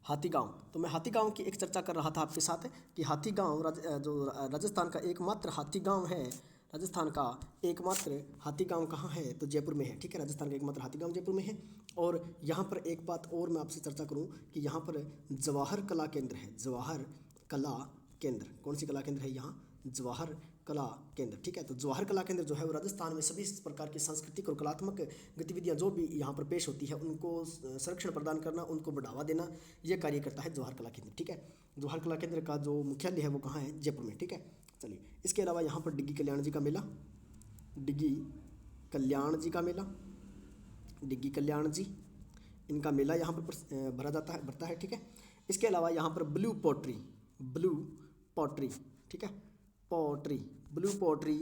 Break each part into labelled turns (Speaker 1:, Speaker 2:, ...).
Speaker 1: हाथी गांव। तो मैं हाथी गांव की एक चर्चा कर रहा था आपके साथ कि हाथी गांव जो राजस्थान का एकमात्र हाथी गांव है, राजस्थान का एकमात्र हाथी गांव कहाँ है, तो जयपुर में है। ठीक है, राजस्थान का एकमात्र हाथी गांव जयपुर में है। और यहाँ पर एक बात और मैं आपसे चर्चा करूँ कि यहाँ पर जवाहर कला केंद्र है। जवाहर कला केंद्र, कौन सी कला केंद्र है यहाँ? जवाहर कला केंद्र। ठीक है, तो जवाहर कला केंद्र जो है वो राजस्थान में सभी प्रकार की सांस्कृतिक और कलात्मक गतिविधियां जो भी यहाँ पर पेश होती है उनको संरक्षण प्रदान करना, उनको बढ़ावा देना, ये कार्य करता है जवाहर कला केंद्र। ठीक है, जवाहर कला केंद्र का जो मुख्यालय है वो कहाँ है? जयपुर में। ठीक है, चलिए इसके अलावा यहाँ पर डिग्गी कल्याण जी का मेला, डिग्गी कल्याण जी का मेला, डिग्गी कल्याण जी, इनका मेला यहाँ पर भरता है। ठीक है, इसके अलावा यहाँ पर ब्लू पॉटरी, ब्लू पॉटरी, ठीक है, पॉटरी, ब्लू पॉटरी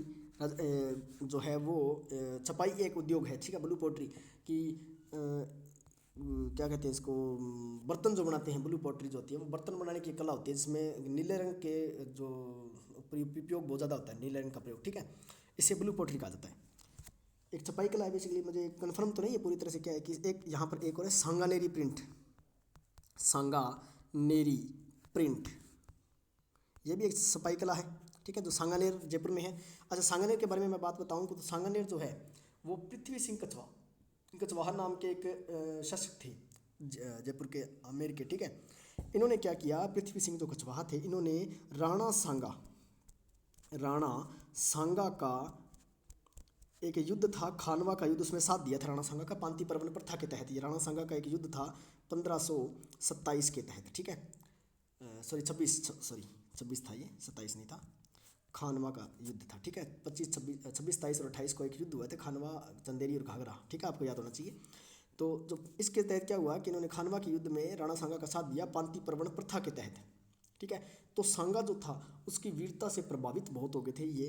Speaker 1: जो है वो छपाई एक उद्योग है। ठीक है, ब्लू पॉटरी की क्या कहते हैं इसको, बर्तन जो बनाते हैं, ब्लू पॉटरी जो होती है वो बर्तन बनाने की कला होती है जिसमें नीले रंग के जो उपयोग बहुत ज़्यादा होता है, नीले रंग का प्रयोग। ठीक है, इसे ब्लू पॉटरी कहा जाता है। एक छपाई कला है बेसिकली, मुझे कंफर्म तो नहीं है पूरी तरह से क्या है कि एक यहाँ पर एक और है सांगानेरी प्रिंट, सांगानेरी प्रिंट, ये भी एक छपाई कला है। ठीक है, जो सांगानेर जयपुर में है। अच्छा, सांगानेर के बारे में मैं बात बताऊँ तो सांगानेर जो है वो पृथ्वी सिंह कछवाहा नाम के एक शासक थे जयपुर के आमेर के। ठीक है, इन्होंने क्या किया, पृथ्वी सिंह जो कछवाहा थे, इन्होंने राणा सांगा का एक युद्ध था, खानवा का युद्ध, उसमें साथ दिया था राणा सांगा का पांति परवन प्रथा के तहत। ये राणा सांगा का एक युद्ध था 1527 के तहत। ठीक है, 26 था, ये 27 नहीं था, खानवा का युद्ध था। ठीक है, 25, 26, 27 और 28 को एक युद्ध हुआ था, खानवा, चंदेरी और घाघरा। ठीक है, आपको याद होना चाहिए। तो जो इसके तहत क्या हुआ कि इन्होंने खानवा के युद्ध में राणा सांगा का साथ दिया पांति परवन प्रथा के तहत। ठीक है, तो सांगा जो था उसकी वीरता से प्रभावित बहुत हो गए थे ये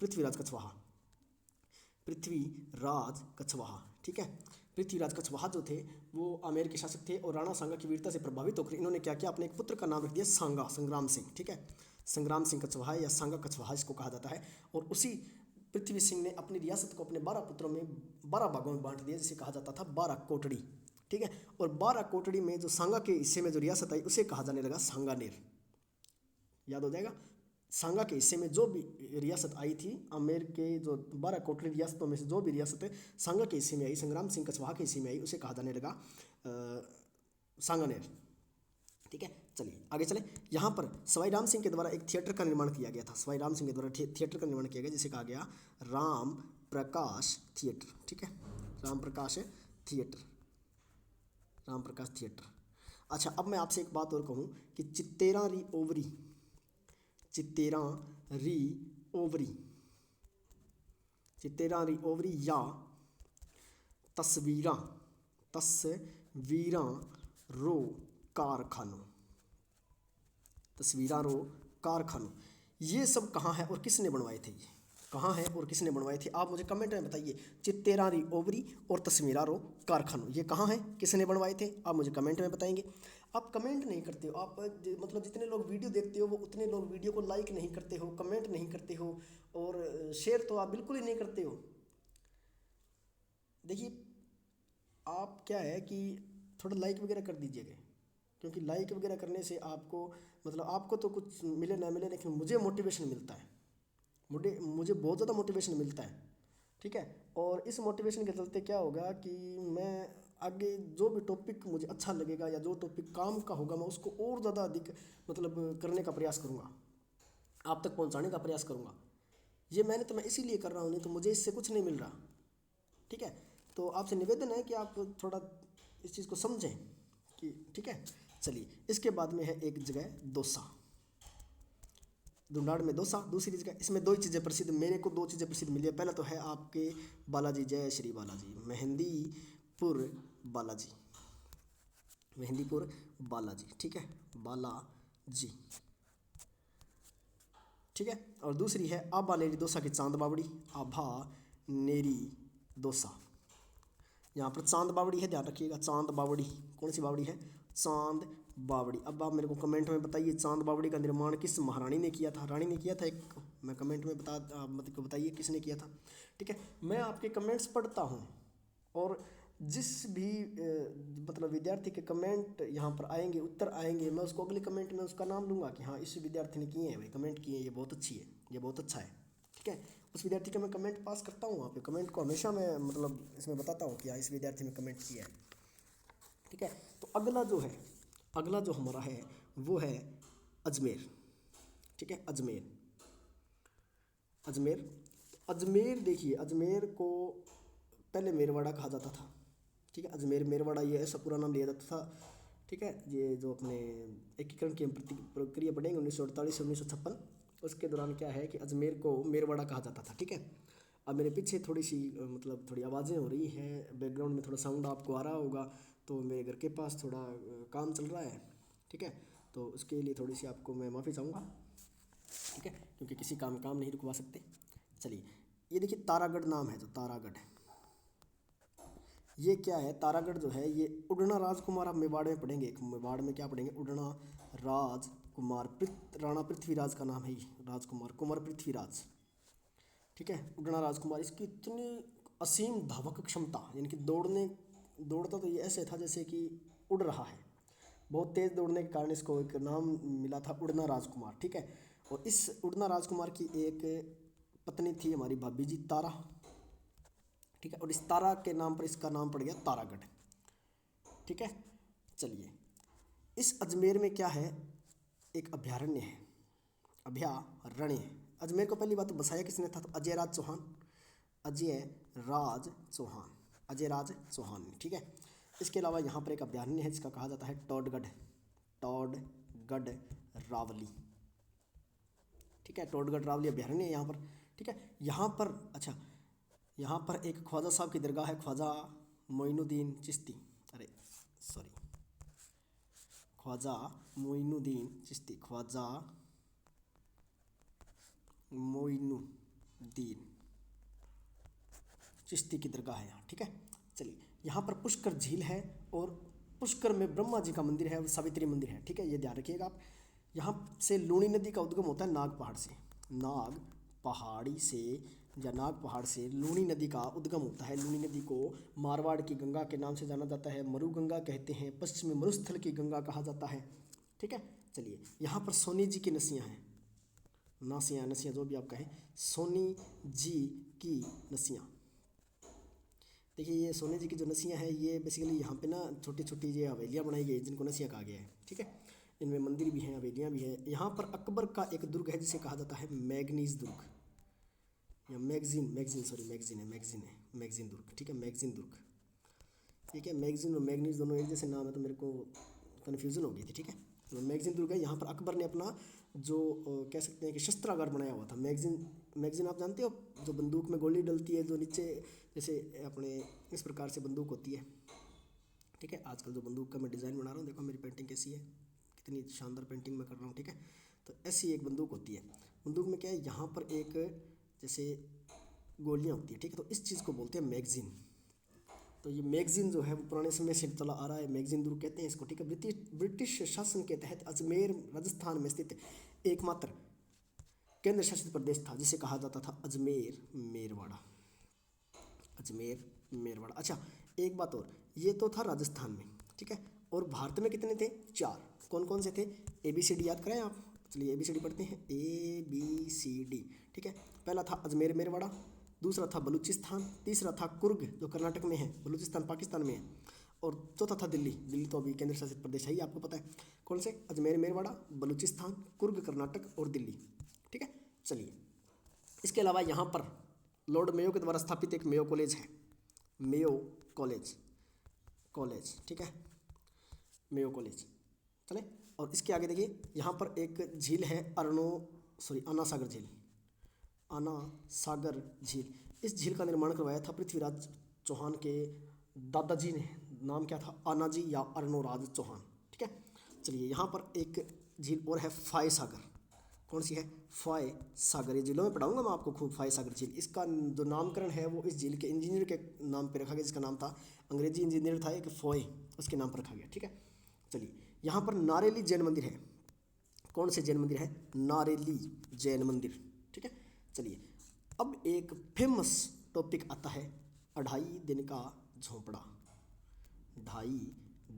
Speaker 1: पृथ्वीराज कछवाहा। ठीक है, पृथ्वीराज कछवाहा जो थे वो आमेर के शासक थे और राणा सांगा की वीरता से प्रभावित होकर इन्होंने क्या किया, अपने एक पुत्र का नाम रख दिया सांगा, संग्राम सिंह। ठीक है, संग्राम सिंह कछवाहा या सांगा कछवाहा इसको कहा जाता है। और उसी पृथ्वी सिंह ने अपनी रियासत को अपने 12 पुत्रों में 12 भागों में बांट दिया, जिसे कहा जाता था 12 कोटड़ी। ठीक है, और 12 कोटड़ी में जो सांगा के हिस्से में जो रियासत आई उसे कहा जाने लगा सांगानेर। याद हो जाएगा, सांगा के हिस्से में जो भी रियासत आई थी, आमेर के जो 12 कोटड़ी रियासतों में से जो भी रियासत सांगा के हिस्से में आई, संग्राम सिंह कछवाहा के हिस्से में आई, उसे कहा जाने लगा सांगानेर। ठीक है, चलिए आगे चले। यहाँ पर सवाई राम सिंह के द्वारा एक थिएटर का निर्माण किया गया था, सवाई राम सिंह के द्वारा थिएटर का निर्माण किया गया जिसे कहा गया राम प्रकाश थिएटर। ठीक है, राम प्रकाश थिएटर, राम प्रकाश थिएटर। अच्छा, अब मैं आपसे एक बात और कहूँ कि चित्तेरा री ओवरी, चित्तेरा री ओवरी, चित्तेरा री ओवरी या तस्वीरां रो कारखानों, तस्वीरां रो कारखानों, ये सब कहाँ है और किसने बनवाए थे? ये कहाँ है और किसने बनवाए थे? आप मुझे कमेंट में बताइए। चित्तेरा री ओवरी और तस्वीरां रो कारखानों, ये कहाँ है, किसने बनवाए थे? आप मुझे कमेंट में बताएंगे। आप कमेंट नहीं करते हो, आप मतलब जितने लोग वीडियो देखते हो वो उतने लोग वीडियो को लाइक नहीं करते हो, कमेंट नहीं करते हो और शेयर तो आप बिल्कुल ही नहीं करते हो। देखिए, आप क्या है कि थोड़ा लाइक वगैरह कर दीजिएगा, क्योंकि लाइक वगैरह करने से आपको मतलब आपको तो कुछ मिले ना मिले, लेकिन मुझे मोटिवेशन मिलता है, मुझे बहुत ज़्यादा मोटिवेशन मिलता है। ठीक है, और इस मोटिवेशन के चलते क्या होगा कि मैं आगे जो भी टॉपिक मुझे अच्छा लगेगा या जो टॉपिक काम का होगा मैं उसको और ज़्यादा अधिक मतलब करने का प्रयास करूँगा, आप तक पहुँचाने का प्रयास करूँगा। ये मेहनत तो मैं इसीलिए कर रहा हूँ, नहीं तो मुझे इससे कुछ नहीं मिल रहा। ठीक है, तो आपसे निवेदन है कि आप थोड़ा इस चीज़ को समझें कि ठीक है। चलिए, इसके बाद में है एक जगह दोसा, धुंडाड़ में दोसा दूसरी जगह। इसमें दो ही चीज़ें प्रसिद्ध, मेरे को दो चीज़ें प्रसिद्ध मिली है। पहला तो है आपके बालाजी, जय श्री बालाजी, मेहंदीपुर बालाजी, मेहंदीपुर बालाजी। ठीक है, बालाजी। ठीक है, और दूसरी है आभा नेरी दोसा की चांद बावड़ी, आभा नेरी दोसा। यहाँ पर चांद बावड़ी है, ध्यान रखिएगा, चांद बावड़ी। कौन सी बावड़ी है? चांद बावड़ी। अब आप मेरे को कमेंट में बताइए चांद बावड़ी का निर्माण किस महारानी ने किया था? रानी ने किया था एक, मैं कमेंट में मतलब बताइए किसने किया था। ठीक है, मैं आपके कमेंट्स पढ़ता हूँ और जिस भी मतलब विद्यार्थी के कमेंट यहाँ पर आएंगे, उत्तर आएंगे, मैं उसको अगले कमेंट में उसका नाम लूँगा कि हाँ इस विद्यार्थी ने किए हैं भाई, कमेंट किए, ये बहुत अच्छी है, ये बहुत अच्छा है, ठीक है। उस विद्यार्थी का मैं कमेंट पास करता हूँ वहाँ पे, कमेंट को हमेशा मैं मतलब इसमें बताता हूँ कि हाँ इस विद्यार्थी ने कमेंट किया है, ठीक है। तो अगला जो है, अगला जो हमारा है वो है अजमेर, ठीक है। अजमेर, अजमेर, अजमेर देखिए, अजमेर को पहले मेरवाड़ा कहा जाता था, ठीक है। अजमेर मेरवाड़ा ये ऐसा पूरा नाम लिया जाता था, ठीक है। ये जो अपने एकीकरण की हम प्रक्रिया पढ़ेंगे 1948 से 1956, उसके दौरान क्या है कि अजमेर को मेरवाड़ा कहा जाता था, ठीक है। अब मेरे पीछे थोड़ी सी मतलब थोड़ी आवाज़ें हो रही हैं, बैकग्राउंड में थोड़ा साउंड आपको आ रहा होगा, तो मेरे घर के पास थोड़ा काम चल रहा है, ठीक है। तो उसके लिए थोड़ी सी आपको मैं माफ़ी चाहूँगा, ठीक है, क्योंकि किसी काम नहीं रुकवा सकते। चलिए, ये देखिए तारागढ़ नाम है, जो तारागढ़ है, ये क्या है, तारागढ़ जो है ये उड़ना राजकुमार, आप मेवाड़ में पढ़ेंगे, एक मेवाड़ में क्या पढ़ेंगे, उड़ना राजकुमार, राणा पृथ्वीराज का नाम है ये, राजकुमार कुंवर पृथ्वीराज, ठीक है। उड़ना राजकुमार, इसकी इतनी असीम धावक क्षमता, यानी कि दौड़ता तो ये ऐसे था जैसे कि उड़ रहा है, बहुत तेज़ दौड़ने के कारण इसको एक नाम मिला था उड़ना राजकुमार, ठीक है। और इस उड़ना राजकुमार की एक पत्नी थी हमारी भाभी जी तारा, ठीक है। और इस तारा के नाम पर इसका नाम पड़ गया तारागढ़, ठीक है। चलिए, इस अजमेर में क्या है, एक अभ्यारण्य है, अभ्यारण्य। अजमेर को पहली बात तो बसाया किसने था, तो अजय राज चौहान, अजय राज चौहान, अजय राज चौहान ने, ठीक है। इसके अलावा यहाँ पर एक अभ्यारण्य है जिसका कहा जाता है टोडगढ़, टोडगढ़ रावली, ठीक है। टोडगढ़ रावली अभ्यारण्य है यहाँ पर, ठीक है। यहाँ पर अच्छा, यहाँ पर एक ख्वाजा साहब की दरगाह है, ख्वाजा मोइनुद्दीन चिश्ती, अरे सॉरी, ख्वाजा मोइनुद्दीन चिश्ती, ख्वाजा मोइनुद्दीन चिश्ती की दरगाह है यहाँ, ठीक है। चलिए, यहाँ पर पुष्कर झील है और पुष्कर में ब्रह्मा जी का मंदिर है और सावित्री मंदिर है, ठीक है, ये ध्यान रखिएगा आप। यहाँ से लूणी नदी का उद्गम होता है नाग पहाड़ से, नाग पहाड़ी से या नाग पहाड़ से लूणी नदी का उद्गम होता है। लूणी नदी को मारवाड़ की गंगा के नाम से जाना जाता है, मरु गंगा कहते हैं, पश्चिमी मरुस्थल की गंगा कहा जाता है, ठीक है। चलिए, यहाँ पर सोनी जी की नसियाँ हैं, नासियाँ नसियाँ जो भी आप कहें, सोनी जी की नसियाँ, देखिए ये सोने जी की जो नसियाँ हैं ये बेसिकली यहाँ पे ना छोटी छोटी ये हवेलियाँ बनाई गई जिनको नसियाँ कहा गया है, ठीक है। इनमें मंदिर भी हैं, हवेलियाँ भी हैं। यहाँ पर अकबर का एक दुर्ग है जिसे कहा जाता है मैगनीज दुर्ग, या मैगजीन दुर्ग, ठीक है, मैगजीन दुर्ग, ठीक है। मैगजीन और मैगनीज दोनों एक जैसे नाम है तो मेरे को कन्फ्यूज़न हो गई थी, ठीक है। तो मैगजीन दुर्ग है, यहाँ पर अकबर ने अपना जो कह सकते हैं कि शस्त्रागार बनाया हुआ था। मैगजीन आप जानते हो, जो बंदूक में गोली डलती है, जो नीचे जैसे अपने इस प्रकार से बंदूक होती है, ठीक है। आजकल जो बंदूक का मैं डिज़ाइन बना रहा हूँ, देखो मेरी पेंटिंग कैसी है, कितनी शानदार पेंटिंग मैं कर रहा हूँ, ठीक है। तो ऐसी एक बंदूक होती है, बंदूक में क्या है, यहाँ पर एक जैसे गोलियाँ होती है, ठीक है। तो इस चीज़ को बोलते हैं मैगजीन। तो ये मैगजीन जो है वो पुराने समय से चला आ रहा है, मैगजीन दुर्ग कहते हैं इसको, ठीक है। ब्रिटिश शासन के तहत अजमेर राजस्थान में स्थित एकमात्र केंद्र शासित प्रदेश था जिसे कहा जाता था अजमेर मेरवाड़ा, अजमेर मेरवाड़ा। अच्छा, एक बात और, ये तो था राजस्थान में, ठीक है। और भारत में कितने थे, 4, कौन कौन से थे, ABCD याद कराएं आप। चलिए ABCD पढ़ते हैं, ABCD, ठीक है। पहला था अजमेर मेरवाड़ा, दूसरा था बलूचिस्तान, तीसरा था कुर्ग जो कर्नाटक में है, बलूचिस्तान पाकिस्तान में है, और चौथा था दिल्ली। दिल्ली तो अभी केंद्र शासित प्रदेश है ही, आपको पता है। कौन से, अजमेर मेरवाड़ा, बलूचिस्तान, कुर्ग कर्नाटक और दिल्ली, ठीक है। चलिए, इसके अलावा यहाँ पर लॉर्ड मेयो के द्वारा स्थापित एक मेयो कॉलेज है, मेयो कॉलेज, ठीक है, मेयो कॉलेज। चले, और इसके आगे देखिए, यहाँ पर एक झील है आना सागर झील, आना सागर झील। इस झील का निर्माण करवाया था पृथ्वीराज चौहान के दादाजी ने, नाम क्या था, आना जी या अर्णोराज चौहान, ठीक है। चलिए, यहाँ पर एक झील और है फाय सागर, कौन सी है, फाय सागर, ये झीलों में पढ़ाऊंगा मैं आपको खूब, फाय सागर झील। इसका जो नामकरण है वो इस झील के इंजीनियर के नाम पे रखा गया, जिसका नाम था, अंग्रेजी इंजीनियर था एक फॉय, उसके नाम पर रखा गया, ठीक है। चलिए, यहाँ पर नारेली जैन मंदिर है, कौन से जैन मंदिर है, नारेली जैन मंदिर, ठीक है। चलिए, अब एक फेमस टॉपिक आता है, 2.5 दिन का झोंपड़ा, ढाई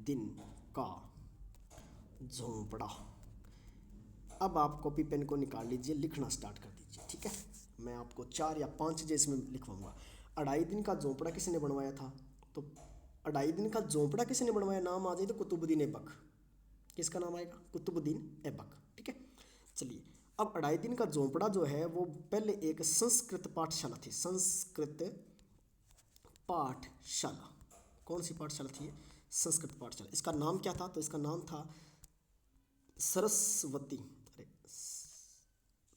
Speaker 1: दिन का झोंपड़ा। अब आप कॉपी पेन को निकाल लीजिए, लिखना स्टार्ट कर दीजिए। ठीक है, मैं आपको 4 या 5 चीज़ें इसमें लिखवाऊंगा। अढ़ाई दिन का झोंपड़ा किसने बनवाया था? तो अढ़ाई दिन का झोंपड़ा किसने बनवाया, नाम आ जाए तो कुतुबुद्दीन ऐबक। किसका नाम आएगा? कुतुबुद्दीन ऐबक। ठीक है, चलिए अब अढ़ाई दिन का झोंपड़ा जो है वो पहले एक संस्कृत पाठशाला थी। संस्कृत पाठशाला, कौन सी पाठशाला थी ये? संस्कृत पाठशाला। इसका नाम क्या था? तो इसका नाम था सरस्वती, अरे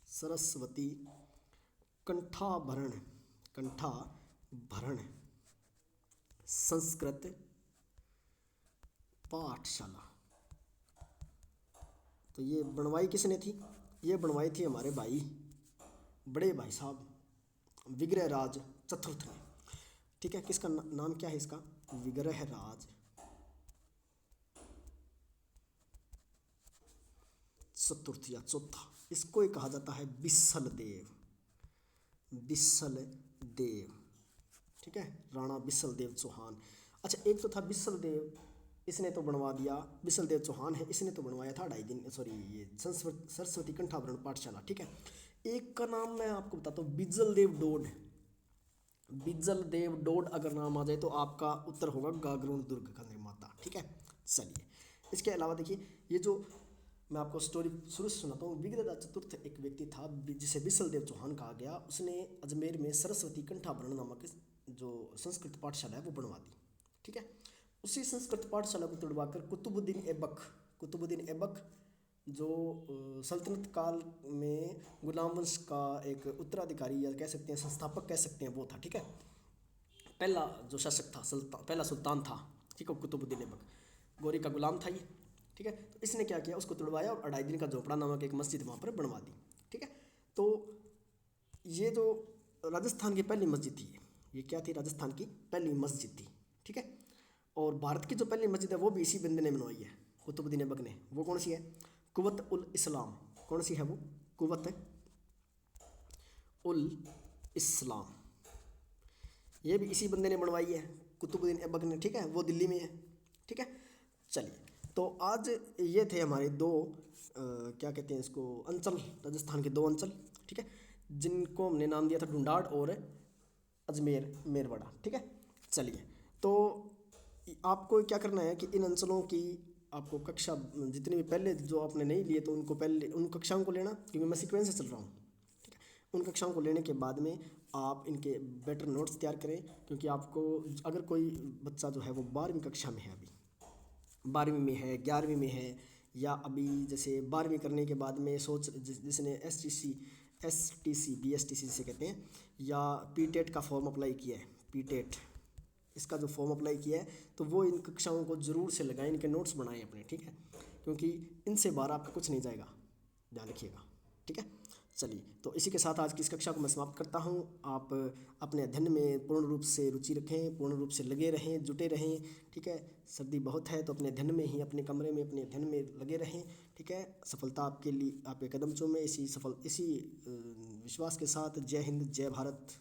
Speaker 1: सरस्वती कंठाभरण संस्कृत पाठशाला। तो ये बनवाई किसने थी? ये बनवाई थी हमारे भाई, बड़े भाई साहब विग्रहराज चतुर्थ ने। ठीक है, किसका नाम क्या है इसका? विग्रहराज चतुर्थ या चौथा। इसको ही कहा जाता है बिसल देव। बिसल देव, ठीक है, राणा बिसल देव चौहान। अच्छा, एक तो था बिसल देव, इसने तो बनवा दिया। बिसल देव चौहान है, इसने तो बनवाया था अढ़ाई दिन, सॉरी ये सरस्वती कंठाभरण पाठशाला। ठीक है, एक का नाम मैं आपको बताता हूँ, बिजल देव डोड। बिजल देव डोड अगर नाम आ जाए तो आपका उत्तर होगा गागरोन दुर्ग का निर्माता। ठीक है, चलिए इसके अलावा देखिए, ये जो मैं आपको स्टोरी शुरू से सुनाता हूँ। विग्रहराज चतुर्थ एक व्यक्ति था जिसे बिसल देव चौहान कहा गया। उसने अजमेर में सरस्वती कंठाभरण नामक जो संस्कृत पाठशाला है वो बनवा दी। ठीक है, उसी संस्कृत पाठशाला को तोड़वाकर कुतुबुद्दीन ऐबक जो सल्तनत काल में गुलाम वंश का एक उत्तराधिकारी या कह सकते हैं संस्थापक कह सकते हैं वो था। ठीक है, पहला जो शासक था, पहला सुल्तान था। ठीक है, कुतुबुद्दीन ऐबक गौरी का गुलाम था ये। ठीक है, तो इसने क्या किया, उसको तुड़वाया और अढ़ाई दिन का झोपड़ा नामक एक मस्जिद वहाँ पर बनवा दी। ठीक है, तो ये जो राजस्थान की पहली मस्जिद थी, ये क्या थी? राजस्थान की पहली मस्जिद थी। ठीक है, और भारत की जो पहली मस्जिद है वो भी इसी बंदे ने बनवाई है, कुतुबुद्दीन ऐबक ने। वो कौन सी है? कुवत उल इस्लाम। कौन सी है वो? कुवत उल इस्लाम। ये भी इसी बंदे ने बनवाई है, कुतुबुद्दीन ऐबक ने। ठीक है, वो दिल्ली में है। ठीक है, चलिए तो आज ये थे हमारे दो क्या कहते हैं इसको, अंचल, राजस्थान के दो अंचल। ठीक है, जिनको हमने नाम दिया था ढूंढाड़ और अजमेर मेरवाड़ा। ठीक है, चलिए तो आपको क्या करना है कि इन अंचलों की आपको कक्षा जितनी भी पहले जो आपने नहीं लिए तो उनको पहले उन कक्षाओं को लेना, क्योंकि मैं सीक्वेंस से चल रहा हूँ। ठीक है, उन कक्षाओं को लेने के बाद में आप इनके बेटर नोट्स तैयार करें, क्योंकि आपको अगर कोई बच्चा जो है वो 12वीं कक्षा में है, अभी 12वीं में है, 11वीं में है, या अभी जैसे 12वीं करने के बाद में जिसने STC BSTC जिसे कहते हैं, या PTET का फॉर्म अप्लाई किया है, PTET इसका जो फॉर्म अप्लाई किया है, तो वो इन कक्षाओं को ज़रूर से लगाएं, इनके नोट्स बनाएं अपने। ठीक है, क्योंकि इनसे बाहर आपका कुछ नहीं जाएगा, ध्यान रखिएगा। ठीक है, चलिए तो इसी के साथ आज की इस कक्षा को मैं समाप्त करता हूँ। आप अपने अध्ययन में पूर्ण रूप से रुचि रखें, पूर्ण रूप से लगे रहें, जुटे रहें। ठीक है, सर्दी बहुत है तो अपने अध्ययन में ही, अपने कमरे में अपने अध्ययन में लगे रहें। ठीक है, सफलता आपके लिए, आपके कदम चूमे। इसी विश्वास के साथ जय हिंद, जय भारत।